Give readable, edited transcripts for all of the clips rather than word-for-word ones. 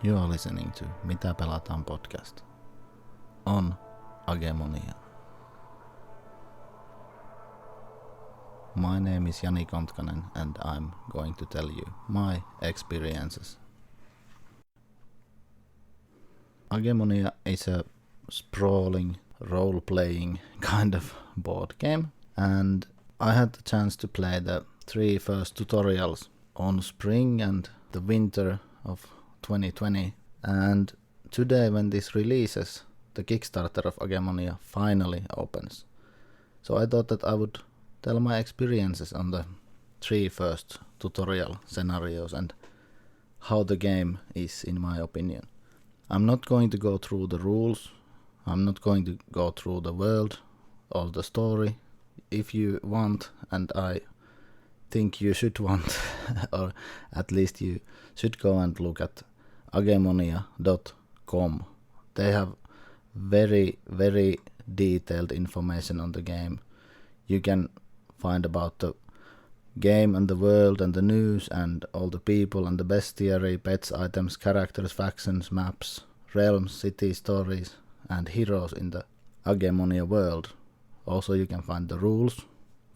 You are listening to Mitä Pelataan podcast on Agemonia. My name is Jani Kontkanen and I'm going to tell you my experiences. Agemonia is a sprawling, role-playing kind of board game, and I had the chance to play the 3 first tutorials on spring and the winter of 2020, and today when this releases, the Kickstarter of Agemonia finally opens. So I thought that I would tell my experiences on the 3 first tutorial scenarios and how the game is in my opinion. I'm not going to go through the rules, I'm not going to go through the world or the story. If you want, and I think you should want, or at least you should go and look at agemonia.com. They have very detailed information on the game. You can find about the game and the world and the news and all the people and the bestiary, pets, items, characters, factions, maps, realms, cities, stories and heroes in the Agemonia world. Also you can find the rules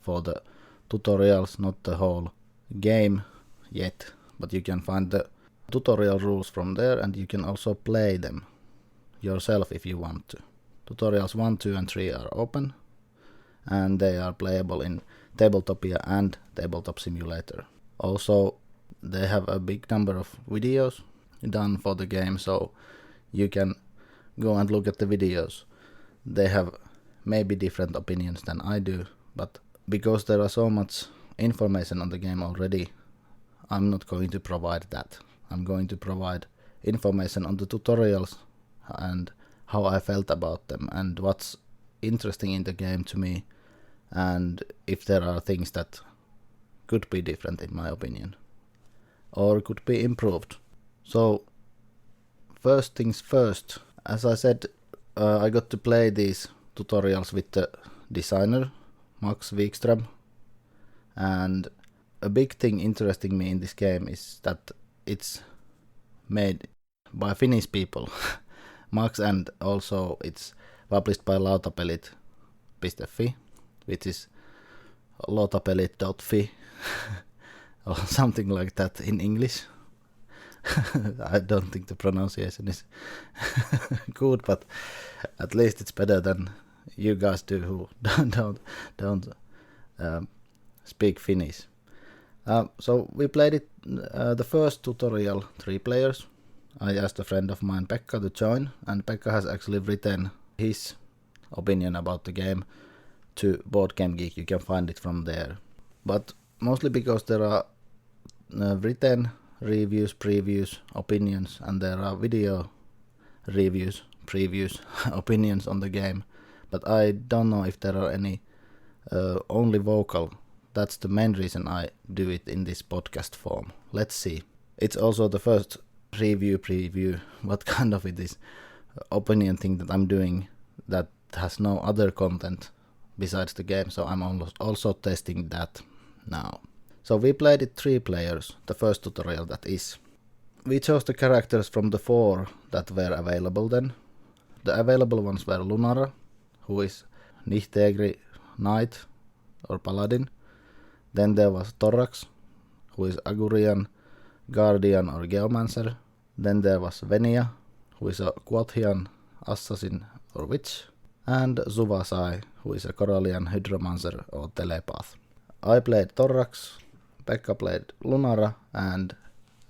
for the tutorials, not the whole game yet, but you can find the tutorial rules from there and you can also play them yourself if you want to. Tutorials 1, 2 and 3 are open and they are playable in Tabletopia and Tabletop Simulator. Also they have a big number of videos done for the game, so you can go and look at the videos. They have maybe different opinions than I do, but because there are so much information on the game already, I'm not going to provide that. I'm going to provide information on the tutorials and how I felt about them and what's interesting in the game to me, and if there are things that could be different in my opinion or could be improved. So first things first, as I said, I got to play these tutorials with the designer Max Wikström, and a big thing interesting me in this game is that it's made by Finnish people. Max, and also it's published by lautapelit.fi, which is lautapelit.fi or something like that in English. I don't think the pronunciation is good, but at least it's better than you guys do who don't speak Finnish. So we played it, the first tutorial 3 players. I asked a friend of mine, Pekka, to join, and Pekka has actually written his opinion about the game to Board Game Geek. You can find it from there. But mostly because there are written reviews, previews, opinions, and there are video reviews, previews, opinions on the game. But I don't know if there are any only vocal. That's the main reason I do it in this podcast form. Let's see. It's also the first preview, what kind of it is, opinion thing that I'm doing that has no other content besides the game, so I'm also testing that now. So we played it 3 players, the first tutorial that is. We chose the characters from the 4 that were available then. The available ones were Lunara, who is Nihtegri Knight or Paladin. Then there was Torrax, who is Agurian Guardian or Geomancer. Then there was Venia, who is a Quothian Assassin or Witch. And Zuvasai, who is a Corallian Hydromancer or Telepath. I played Torrax, Pekka played Lunara, and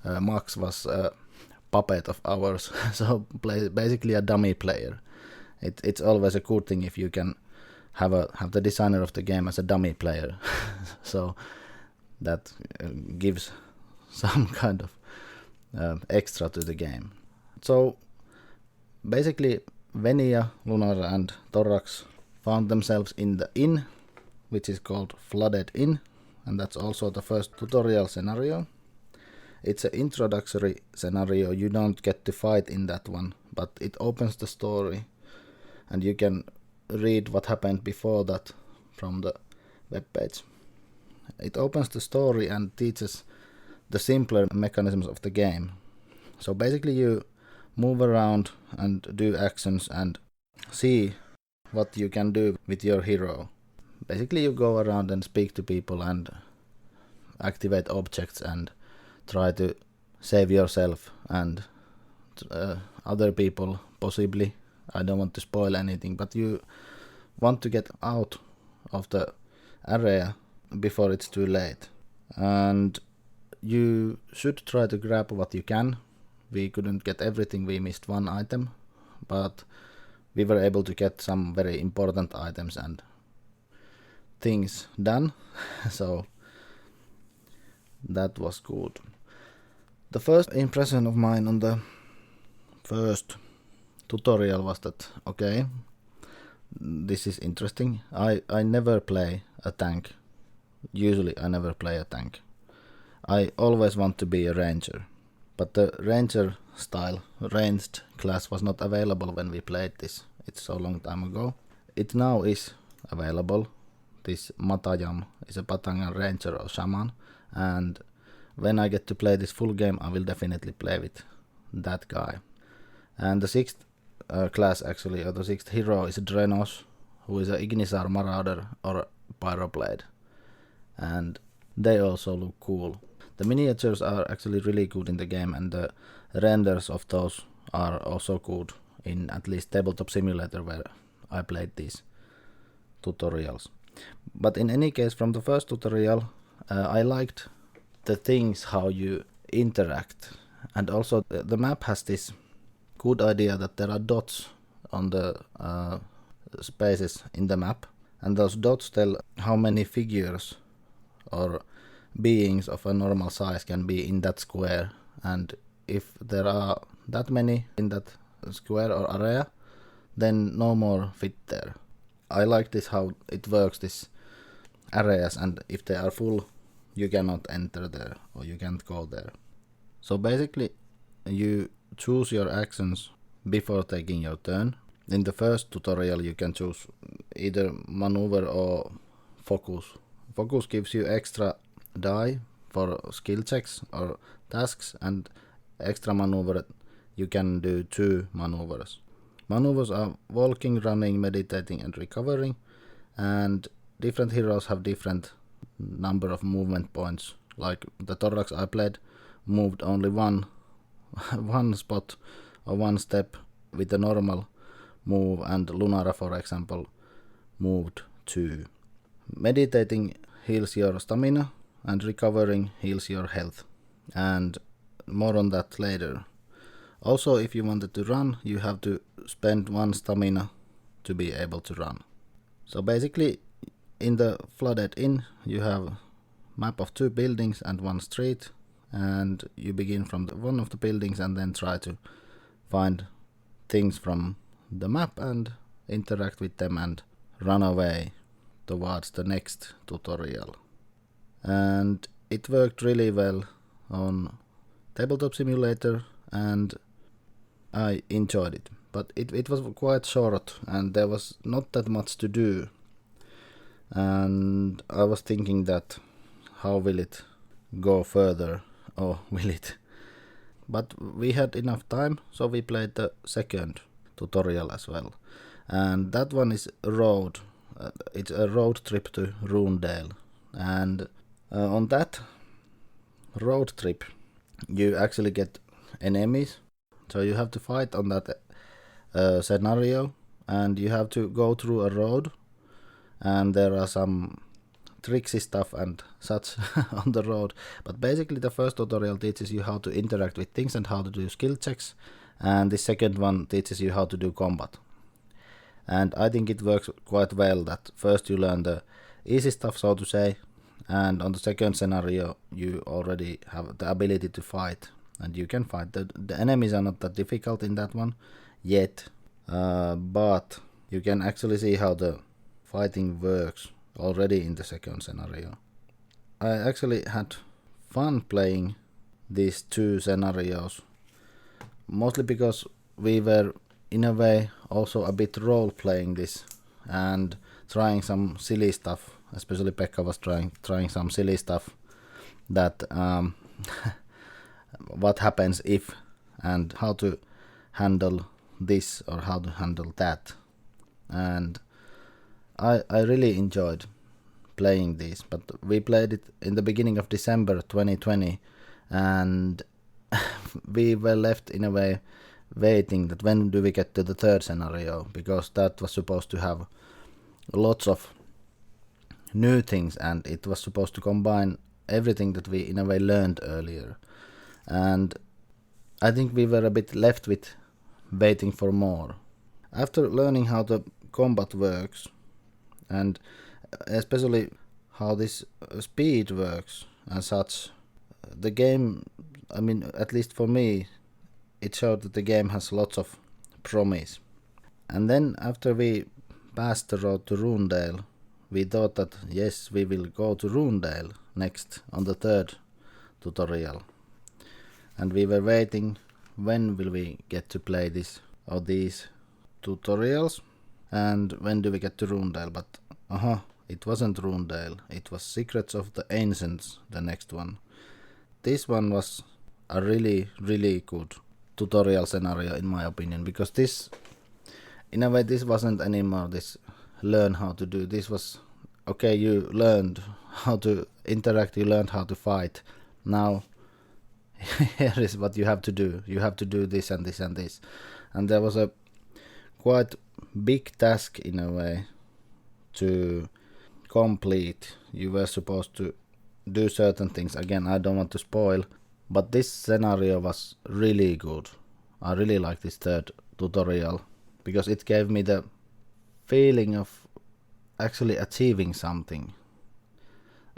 Max was a puppet of ours, so basically a dummy player. It's always a good thing if you can have the designer of the game as a dummy player, so that gives some kind of extra to the game. So basically Venia, Lunara and Torrax found themselves in the inn, which is called Flooded Inn, and that's also the first tutorial scenario. It's an introductory scenario, you don't get to fight in that one, but it opens the story and you can read what happened before that from the webpage. It opens the story and teaches the simpler mechanisms of the game. So basically you move around and do actions and see what you can do with your hero. Basically you go around and speak to people and activate objects and try to save yourself and other people possibly. I don't want to spoil anything, but you want to get out of the area before it's too late. And you should try to grab what you can. We couldn't get everything, we missed one item, but we were able to get some very important items and things done, so that was good. The first impression of mine on the first tutorial was that, okay, this is interesting. I never play a tank. Usually I never play a tank. I always want to be a ranger. But the ranger style, ranged class was not available when we played this. It's so long time ago. It now is available. This Matajam is a Patangan ranger or shaman. And when I get to play this full game, I will definitely play with that guy. And the sixth class actually, or the sixth hero is Drenos, who is a Ignisar Marauder or Pyroblade. And they also look cool. The miniatures are actually really good in the game, and the renders of those are also good in at least Tabletop Simulator, where I played these tutorials. But in any case, from the first tutorial, I liked the things how you interact, and also the map has this good idea that there are dots on the spaces in the map, and those dots tell how many figures or beings of a normal size can be in that square, and if there are that many in that square or area, then no more fit there. I like this how it works, this areas, and if they are full you cannot enter there or you can't go there. So basically you choose your actions before taking your turn. In the first tutorial you can choose either maneuver or focus. Focus gives you extra die for skill checks or tasks, and extra maneuver you can do 2 maneuvers. Maneuvers are walking, running, meditating and recovering, and different heroes have different number of movement points. Like the Torrax I played moved only one spot or one step with a normal move, and Lunara for example moved 2. Meditating heals your stamina and recovering heals your health, and more on that later. Also, if you wanted to run, you have to spend 1 stamina to be able to run. So basically in the Flooded Inn you have map of 2 buildings and 1 street, and you begin from one of the buildings and then try to find things from the map and interact with them and run away towards the next tutorial. And it worked really well on Tabletop Simulator and I enjoyed it. But it was quite short and there was not that much to do. And I was thinking that how will it go further, or will it? But we had enough time, so we played the second tutorial as well. And that one is road. It's a road trip to Runedale. And on that road trip you actually get enemies, so you have to fight on that scenario, and you have to go through a road, and there are some tricksy stuff and such on the road. But basically the first tutorial teaches you how to interact with things and how to do skill checks, and the second one teaches you how to do combat. And I think it works quite well that first you learn the easy stuff, so to say, and on the second scenario you already have the ability to fight, and you can fight. The enemies are not that difficult in that one yet, but you can actually see how the fighting works already in the second scenario. I actually had fun playing these 2 scenarios, mostly because we were in a way also a bit role playing this and trying some silly stuff. Especially Pekka was trying some silly stuff that what happens if and how to handle this or how to handle that. And I really enjoyed playing this, but we played it in the beginning of December 2020, and we were left in a way waiting that when do we get to the third scenario, because that was supposed to have lots of new things and it was supposed to combine everything that we in a way learned earlier. And I think we were a bit left with waiting for more. After learning how the combat works and especially how this speed works and such, the game, I mean, at least for me, it showed that the game has lots of promise. And then after we passed the road to Runedale, we thought that yes, we will go to Runedale next on the third tutorial. And we were waiting, when will we get to play this or these tutorials, and when do we get to Runedale? But it wasn't Runedale, it was Secrets of the Ancients, the next one. This one was a really, really good tutorial scenario in my opinion, because this, in a way, this wasn't anymore this learn how to do. This was, okay, you learned how to interact, you learned how to fight. Now, here is what you have to do. You have to do this and this and this. And there was a quite big task in a way to complete. You were supposed to do certain things. Again, I don't want to spoil, but this scenario was really good. I really like this third tutorial because it gave me the feeling of actually achieving something.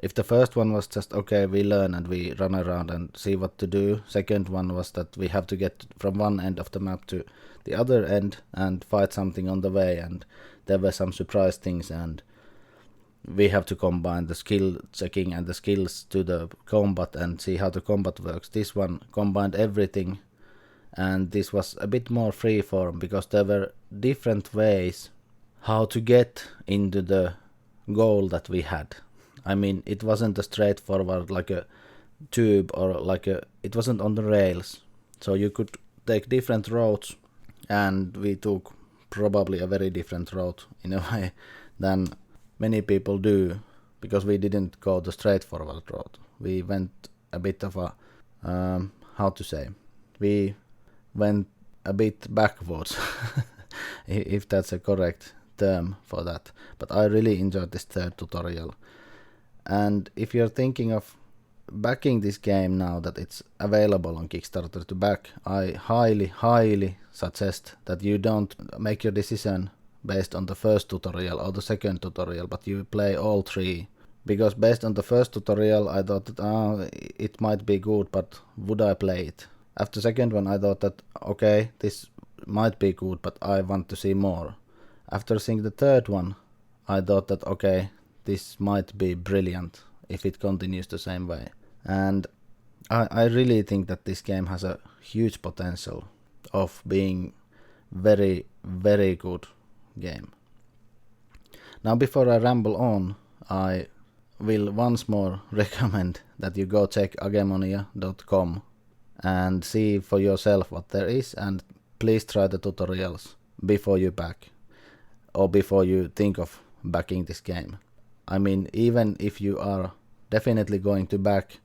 If the first one was just, okay, we learn and we run around and see what to do, second one was that we have to get from one end of the map to the other end and fight something on the way, and there were some surprise things, and we have to combine the skill checking and the skills to the combat and see how the combat works. This one combined everything, and this was a bit more freeform because there were different ways how to get into the goal that we had. I mean, it wasn't a straightforward like a tube or like a, it wasn't on the rails. So you could take different roads, and we took probably a very different route in a way than many people do, because we didn't go the straightforward road. We went a bit of a, how to say, we went a bit backwards, if that's a correct term for that. But I really enjoyed this third tutorial. And if you're thinking of backing this game now that it's available on Kickstarter to back, I highly suggest that you don't make your decision based on the first tutorial or the second tutorial, but you play all three. Because based on the first tutorial I thought that it might be good, but would I play it? After second one I thought that okay, this might be good, but I want to see more. After seeing the third one I thought that okay, this might be brilliant if it continues the same way. And I really think that this game has a huge potential of being very, very good game. Now before I ramble on, I will once more recommend that you go check agemonia.com and see for yourself what there is, and please try the tutorials before you back or before you think of backing this game. I mean, even if you are definitely going to back,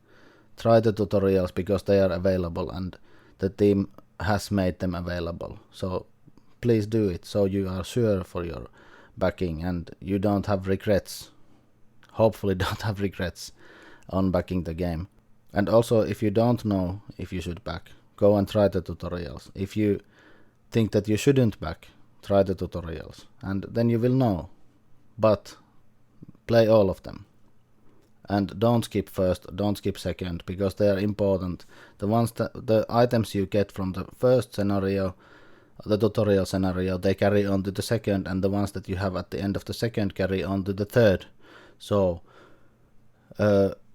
try the tutorials because they are available and the team has made them available. So please do it so you are sure for your backing and you don't have regrets. Hopefully don't have regrets on backing the game. And also, if you don't know if you should back, go and try the tutorials. If you think that you shouldn't back, try the tutorials and then you will know. But play all of them. And don't skip first, don't skip second, because they are important. The items you get from the first scenario, the tutorial scenario, they carry on to the second, and the ones that you have at the end of the second carry on to the third. So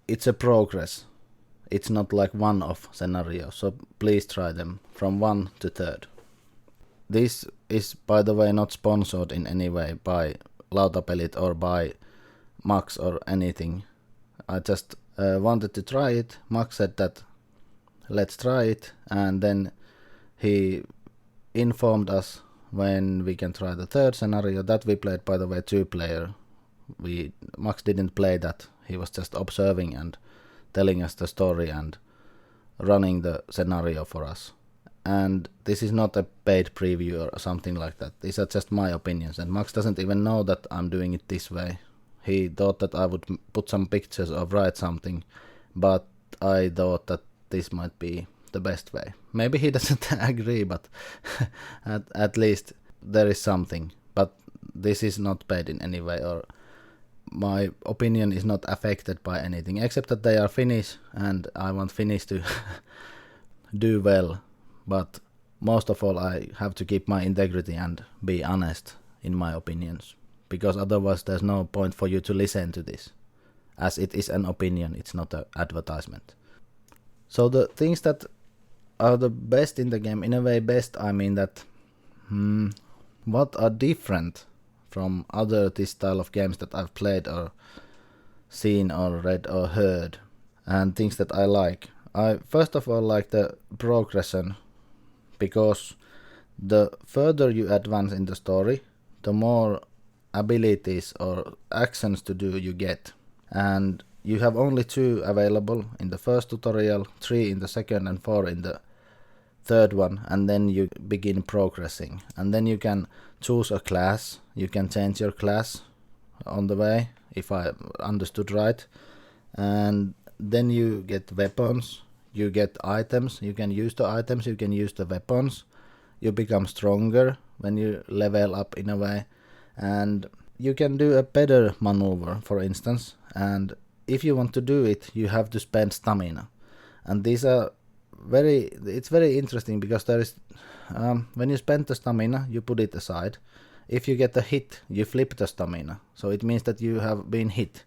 it's a progress. It's not like one-off scenario, so please try them from 1 to 3rd. This is, by the way, not sponsored in any way by Lautapelit or by Max or anything. I just wanted to try it. Max said that let's try it, and then he informed us when we can try the third scenario that we played, by the way, 2-player. Max didn't play that. He was just observing and telling us the story and running the scenario for us. And this is not a paid preview or something like that. These are just my opinions, and Max doesn't even know that I'm doing it this way. He thought that I would put some pictures or write something, but I thought that this might be the best way. Maybe he doesn't agree, but at least there is something. But this is not paid in any way, or my opinion is not affected by anything, except that they are Finnish, and I want Finnish to do well. But most of all, I have to keep my integrity and be honest in my opinions, because otherwise there's no point for you to listen to this, as it is an opinion, it's not an advertisement. So the things that are the best in the game, in a way best, I mean that what are different from other this style of games that I've played or seen or read or heard, and things that I like. I first of all like the progression, because the further you advance in the story, the more abilities or actions to do you get. And you have only 2 available in the first tutorial, 3 in the second and 4 in the third one, and then you begin progressing. And then you can choose a class, you can change your class on the way, if I understood right. And then you get weapons, you get items, you can use the items, you can use the weapons, you become stronger when you level up in a way, and you can do a better maneuver, for instance, and if you want to do it, you have to spend stamina. And these are it's very interesting, because there is, when you spend the stamina, you put it aside. If you get a hit, you flip the stamina, so it means that you have been hit,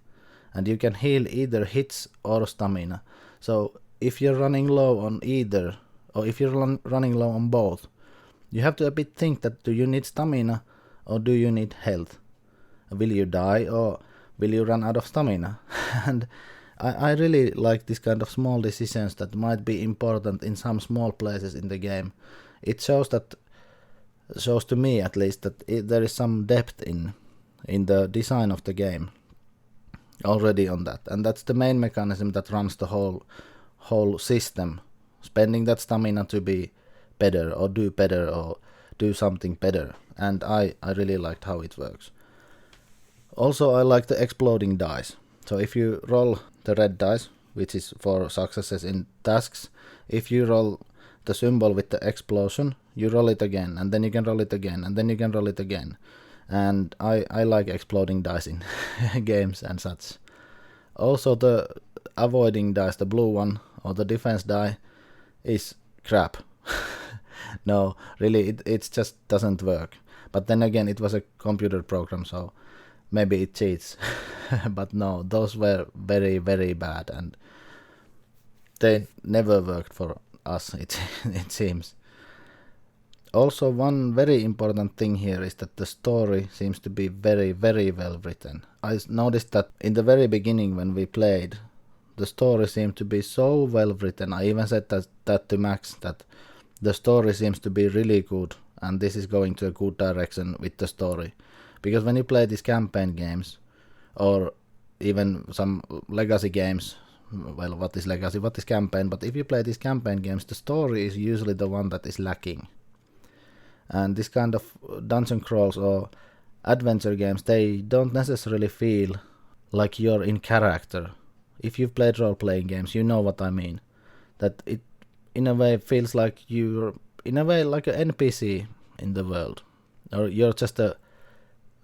and you can heal either hits or stamina. So if you're running low on either, or if you're running low on both, you have to a bit think that do you need stamina or do you need health? Will you die or will you run out of stamina? And I really like this kind of small decisions that might be important in some small places in the game. It shows to me at least that there is some depth in the design of the game already on that, and that's the main mechanism that runs the whole system, spending that stamina to be better or do something better. And I really liked how it works. Also, I like the exploding dice. So if you roll the red dice, which is for successes in tasks, if you roll the symbol with the explosion, you roll it again, and then you can roll it again, and then you can roll it again. And I like exploding dice in games and such. Also, the avoiding dice, the blue one, or the defense die, is crap. No, really, it just doesn't work. But then again, it was a computer program, so maybe it cheats. But no, those were very, very bad, and they never worked for us, it seems. Also, one very important thing here is that the story seems to be very, very well written. I noticed that in the very beginning when we played, the story seemed to be so well written. I even said that to Max, that the story seems to be really good, and this is going to a good direction with the story. Because when you play these campaign games, or even some legacy games, well, what is legacy, what is campaign, but if you play these campaign games, the story is usually the one that is lacking. And this kind of dungeon crawls or adventure games, they don't necessarily feel like you're in character. If you've played role-playing games, you know what I mean. That it, in a way, feels like you're, in a way, like an NPC in the world. Or you're just a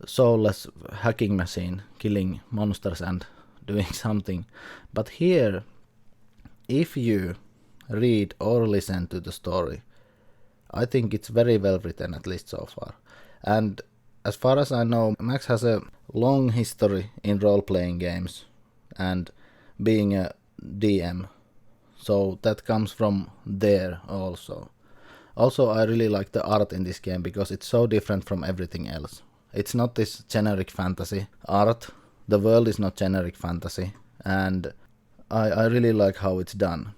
soulless hacking machine, killing monsters and doing something. But here, if you read or listen to the story, I think it's very well written, at least so far. And as far as I know, Max has a long history in role-playing games and being a DM. So that comes from there also. Also, I really like the art in this game because it's so different from everything else. It's not this generic fantasy art. The world is not generic fantasy. And I really like how it's done.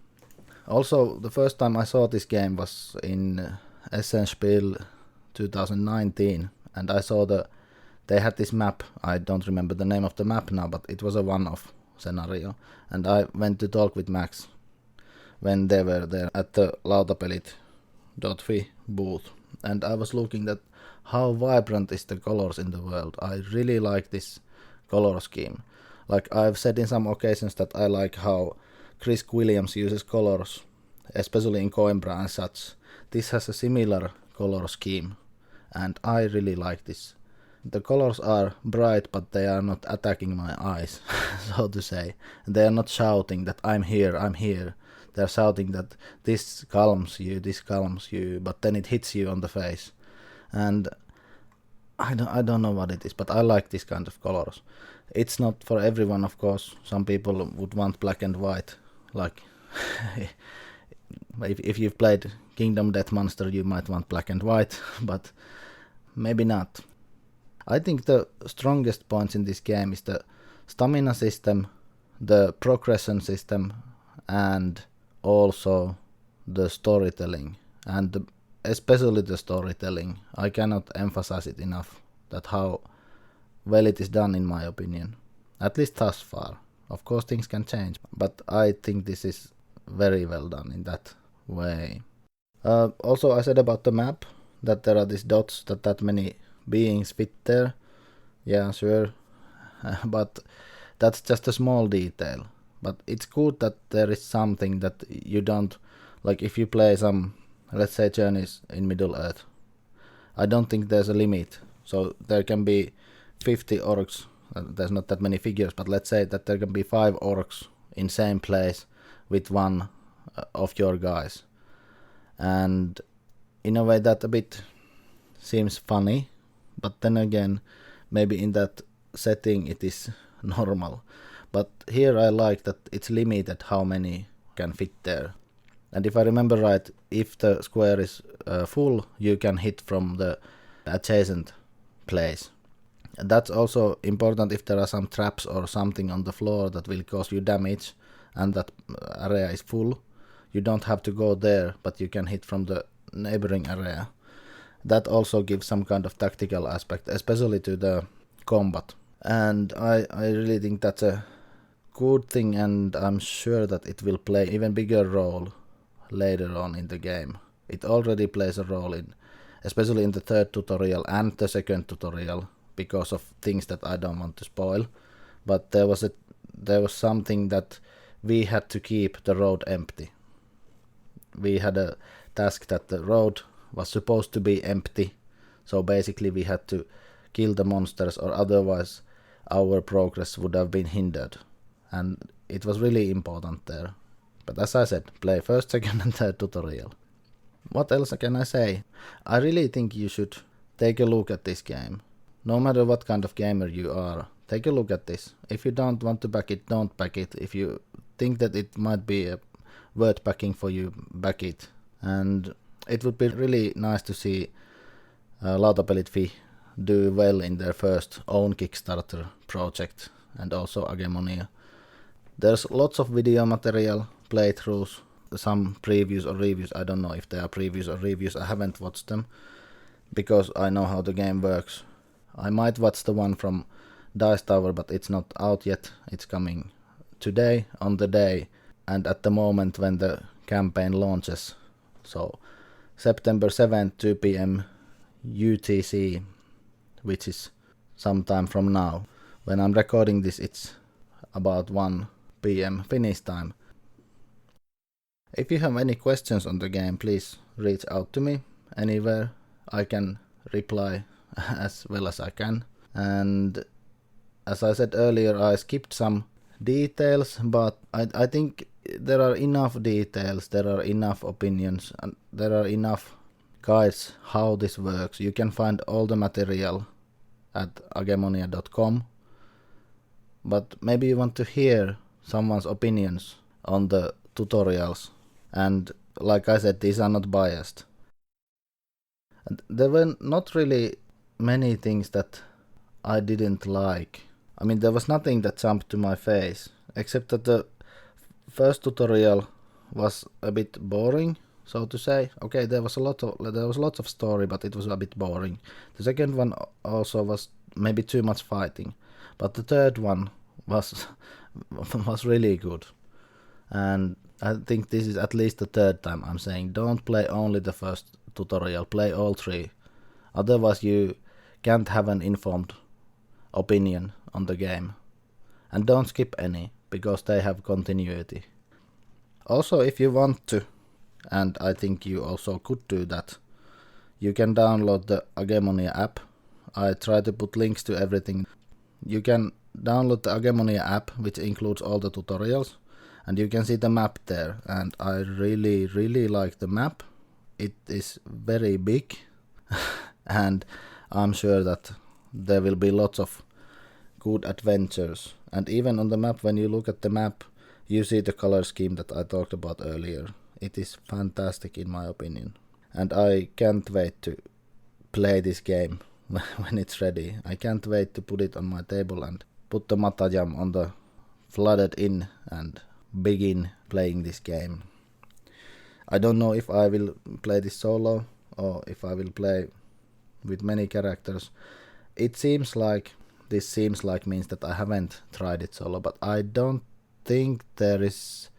Also, the first time I saw this game was in Essenspiel 2019, and I saw they had this map. I don't remember the name of the map now, but it was a one-off scenario. And I went to talk with Max when they were there at the lautapelit.fi booth. And I was looking at how vibrant is the colors in the world. I really like this color scheme. Like I've said in some occasions that I like how Chris Williams uses colors, especially in Coimbra and such. This has a similar color scheme, and I really like this. The colors are bright, but they are not attacking my eyes, so to say. They are not shouting that I'm here, I'm here. They're shouting that this calms you, but then it hits you on the face. And I don't know what it is, but I like this kind of colors. It's not for everyone, of course. Some people would want black and white. Like, if you've played Kingdom Death Monster, you might want black and white, but maybe not. I think the strongest points in this game is the stamina system, the progression system, and also the storytelling. And especially the storytelling. I cannot emphasize it enough, that how well it is done in my opinion. At least thus far. Of course things can change, but I think this is very well done in that way. Also I said about the map, that there are these dots, that many beings fit there. Yeah, sure. But that's just a small detail. But it's good that there is something that you don't, like if you play some, let's say, journeys in Middle Earth, I don't think there's a limit. So there can be 50 orcs, there's not that many figures, but let's say that there can be 5 orcs in same place with one of your guys. And in a way that a bit seems funny, but then again, maybe in that setting it is normal. But here I like that it's limited how many can fit there. And if I remember right, if the square is full, you can hit from the adjacent place. And that's also important if there are some traps or something on the floor that will cause you damage and that area is full. You don't have to go there, but you can hit from the neighboring area. That also gives some kind of tactical aspect, especially to the combat. And I really think that's a good thing, and I'm sure that it will play even bigger role later on in the game. It already plays a role in, especially in the third tutorial and the second tutorial, because of things that I don't want to spoil. But there was something that we had to keep the road empty. We had a task that the road was supposed to be empty, so basically we had to kill the monsters, or otherwise our progress would have been hindered. And it was really important there. But as I said, play first, second and third tutorial. What else can I say? I really think you should take a look at this game. No matter what kind of gamer you are, take a look at this. If you don't want to back it, don't back it. If you think that it might be worth backing for you, back it. And it would be really nice to see Lautapelit.fi do well in their first own Kickstarter project, and also Agemonia. There's lots of video material, playthroughs, some previews or reviews. I don't know if they are previews or reviews. I haven't watched them because I know how the game works. I might watch the one from Dice Tower, but it's not out yet. It's coming today, on the day, and at the moment when the campaign launches. So September 7th, 2 p.m. UTC, which is sometime from now. When I'm recording this, it's about 1 p.m. Finnish time. If you have any questions on the game, please reach out to me anywhere. I can reply as well as I can. And as I said earlier, I skipped some details, but I think there are enough details, there are enough opinions, and there are enough guides how this works. You can find all the material at agemonia.com, but maybe you want to hear someone's opinions on the tutorials, and like I said, these are not biased. And there were not really many things that I didn't like. I mean, there was nothing that jumped to my face, except that the first tutorial was a bit boring, so to say. Okay, there was lots of story, but it was a bit boring. The second one also was maybe too much fighting, but the third one was was really good. And I think this is at least the third time I'm saying don't play only the first tutorial, play all three. Otherwise you can't have an informed opinion on the game. And don't skip any, because they have continuity. Also, if you want to, and I think you also could do that, you can download the Agemonia app. I try to put links to everything. You can download the Agemonia app, which includes all the tutorials, and you can see the map there. And I really like the map. It is very big, and I'm sure that there will be lots of good adventures. And even on the map, when you look at the map, you see the color scheme that I talked about earlier. It is fantastic in my opinion. And I can't wait to play this game when it's ready. I can't wait to put it on my table and put the matajam on the flooded in and begin playing this game. I don't know if I will play this solo or if I will play with many characters. This seems like means that I haven't tried it solo, but I don't think there is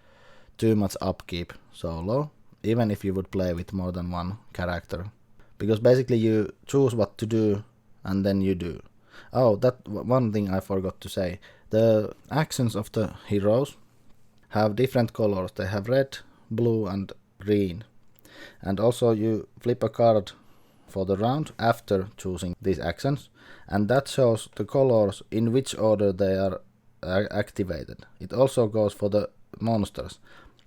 too much upkeep solo, even if you would play with more than one character. Because basically you choose what to do and then you do. Oh, that one thing I forgot to say. The actions of the heroes have different colors. They have red, blue and green. And also you flip a card for the round after choosing these actions, and that shows the colors in which order they are activated. It also goes for the monsters.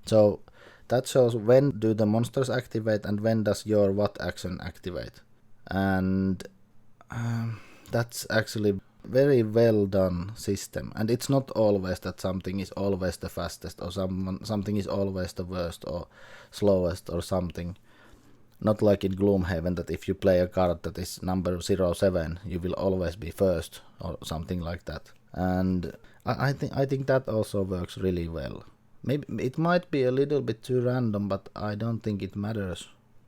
So that shows when do the monsters activate and when does your what action activate. And that's actually very well done system. And it's not always that something is always the fastest or something is always the worst or slowest or something. Not like in Gloomhaven that if you play a card that is number 07, you will always be first or something like that. And I think that also works really well. Maybe it might be a little bit too random, but I don't think it matters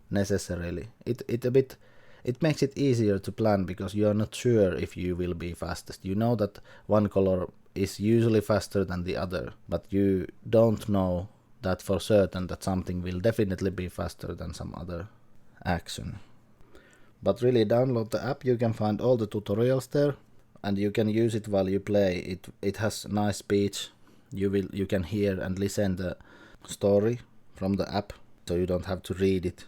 necessarily. It makes it easier to plan because you are not sure if you will be fastest. You know that one color is usually faster than the other, but you don't know that for certain that something will definitely be faster than some other action. But really, download the app. You can find all the tutorials there, and you can use it while you play. It has nice speech. You can hear and listen the story from the app, so you don't have to read it.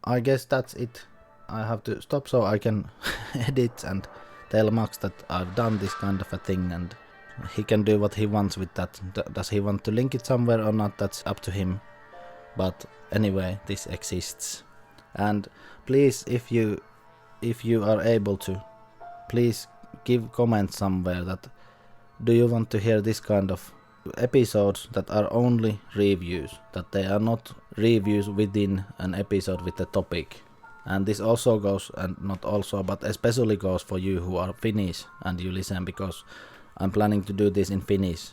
I guess that's it. I have to stop so I can edit and tell Max that I've done this kind of a thing, and he can do what he wants with that. Does he want to link it somewhere or not? That's up to him. But anyway, this exists. And please, if you are able to, please give comments somewhere that do you want to hear this kind of episodes that are only reviews, that they are not reviews within an episode with a topic. And this also goes, and not also, but especially goes for you who are Finnish and you listen, because I'm planning to do this in Finnish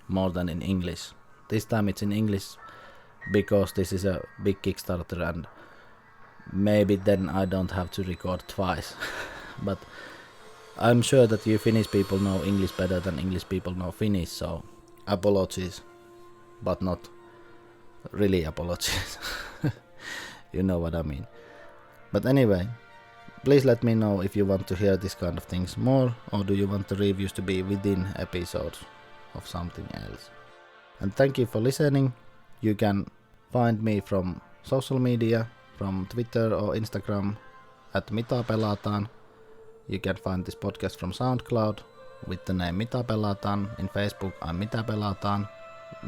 more than in English. This time it's in English because this is a big Kickstarter, and maybe then I don't have to record twice. But I'm sure that you Finnish people know English better than English people know Finnish, so apologies, but not really apologies. You know what I mean. But anyway, please let me know if you want to hear this kind of things more, or do you want the reviews to be within episodes of something else. And thank you for listening. You can find me from social media, from Twitter or Instagram at Mitä Pelataan. You can find this podcast from SoundCloud with the name Mitä Pelataan. In Facebook I'm Mitä Pelataan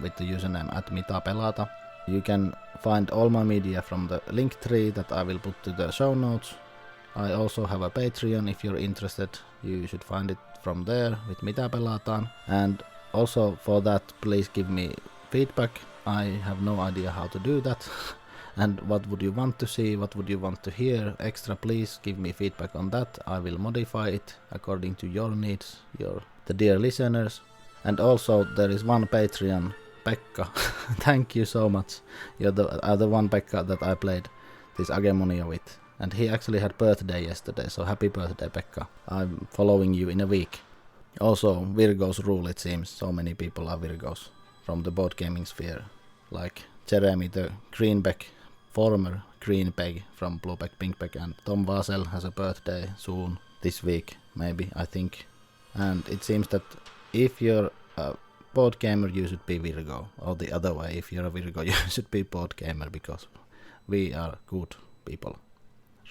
with the username at Mitä Pelata. You can find all my media from the link tree that I will put to the show notes. I also have a Patreon. If you're interested, you should find it from there with Mitä Pelataan. And also for that, please give me feedback. I have no idea how to do that. And what would you want to see, what would you want to hear extra, please give me feedback on that. I will modify it according to your needs, the dear listeners. And also there is one Patreon Pekka, thank you so much. You're the one Pekka that I played this Agemonia with. And he actually had birthday yesterday, so happy birthday, Pekka. I'm following you in a week. Also, Virgos rule, it seems. So many people are Virgos from the board gaming sphere. Like Jeremy the Greenback, former Greenpeg from Blueback, Pinkback, and Tom Vasel has a birthday soon, this week, maybe, I think. And it seems that if you're a board gamer, you should be Virgo, or the other way, if you're a Virgo, you should be board gamer, because we are good people.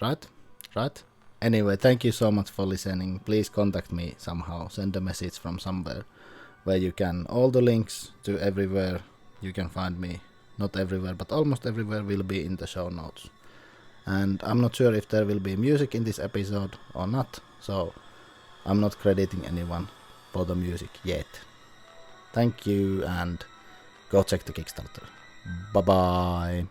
Right? Anyway, thank you so much for listening. Please contact me somehow, send a message from somewhere where you can. All the links to everywhere you can find me, not everywhere, but almost everywhere, will be in the show notes. And I'm not sure if there will be music in this episode or not, so I'm not crediting anyone for the music yet. Thank you, and go check the Kickstarter. Bye bye.